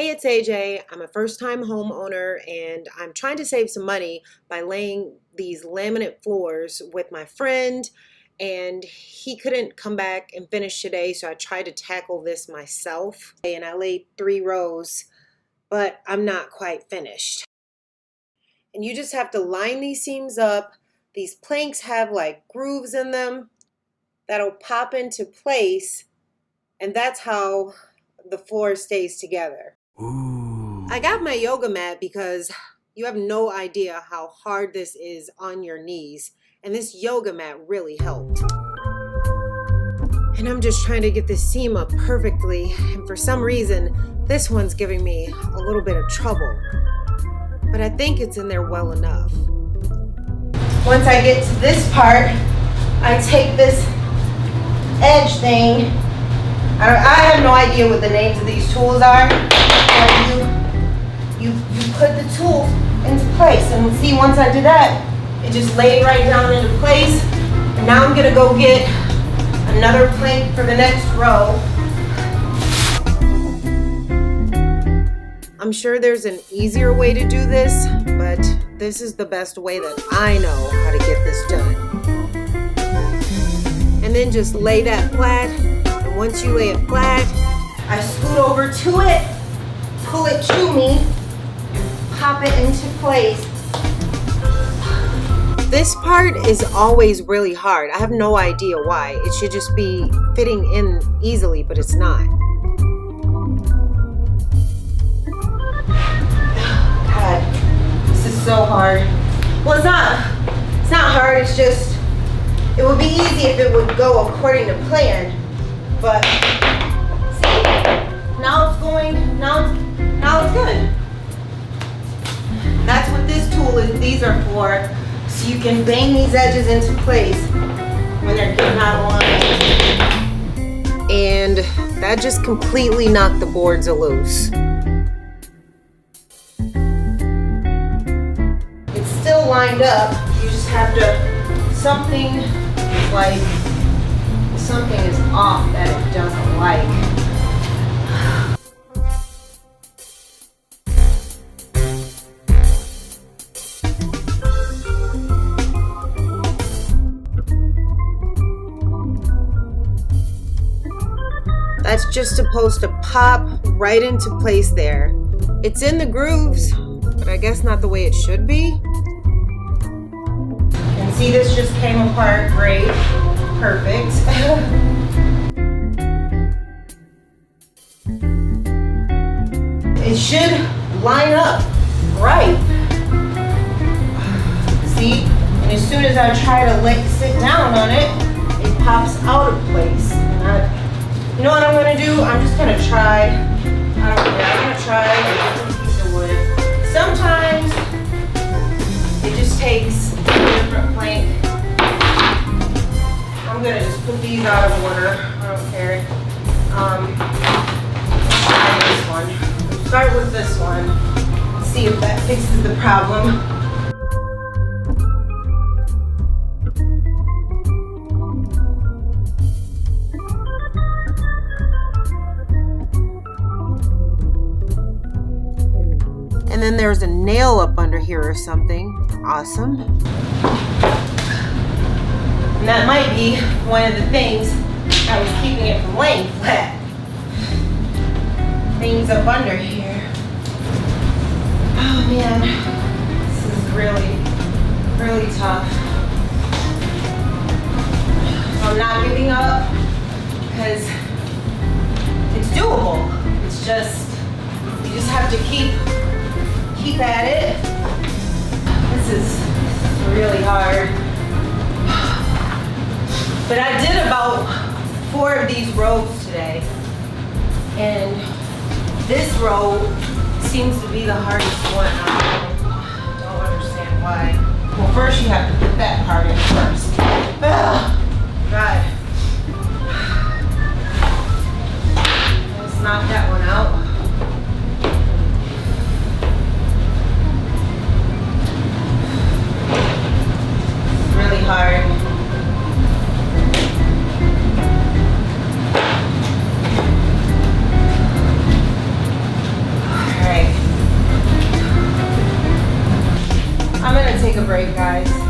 Hey, it's AJ. I'm a first-time homeowner and I'm trying to save some money by laying these laminate floors with my friend, and he couldn't come back and finish today, so I tried to tackle this myself. And I laid 3 rows, but I'm not quite finished. And you just have to line these seams up. These planks have like grooves in them that'll pop into place, and that's how the floor stays together. Ooh. I got my yoga mat because you have no idea how hard this is on your knees, and this yoga mat really helped. And I'm just trying to get this seam up perfectly, and for some reason this one's giving me a little bit of trouble, but I think it's in there well enough. Once I get to this part, I take this edge thing. I have no idea what the names of these tools are, but you put the tools into place, and see, once I did that, it just laid right down into place. And now I'm gonna go get another plank for the next row. I'm sure there's an easier way to do this, but this is the best way that I know how to get this done. And then just lay that flat. Once you lay it flat, I scoot over to it, pull it to me, pop it into place. This part is always really hard. I have no idea why. It should just be fitting in easily, but it's not. God, this is so hard. Well, it's not hard, it's just, it would be easy if it would go according to plan. But see, now it's going, now it's good. That's what this tool is. These are for, so you can bang these edges into place when they're getting out of line. And that just completely knocked the boards loose. It's still lined up. You just have to, something is off that it doesn't like. That's just supposed to pop right into place there. It's in the grooves, but I guess not the way it should be. And see, this just came apart great. Perfect. It should line up right. See? And as soon as I try to sit down on it, it pops out of place. You know what I'm gonna do? I'm just gonna try. I'm gonna try a different piece of wood. Sometimes it just takes a different plank. I'm gonna just put these out of order. I don't care. Try this one. We'll start with this one. See if that fixes the problem. And then there's a nail up under here or something. Awesome. And that might be one of the things that was keeping it from laying flat. Things up under here. Oh man, this is really, really tough. I'm not giving up because it's doable. It's just, you just have to keep at it. This is really hard. But I did about 4 of these rows today, and this row seems to be the hardest one. I don't understand why. Well, first you have to put that part in first. Ugh, God. Let's knock that one out. It's really hard. take a break, guys.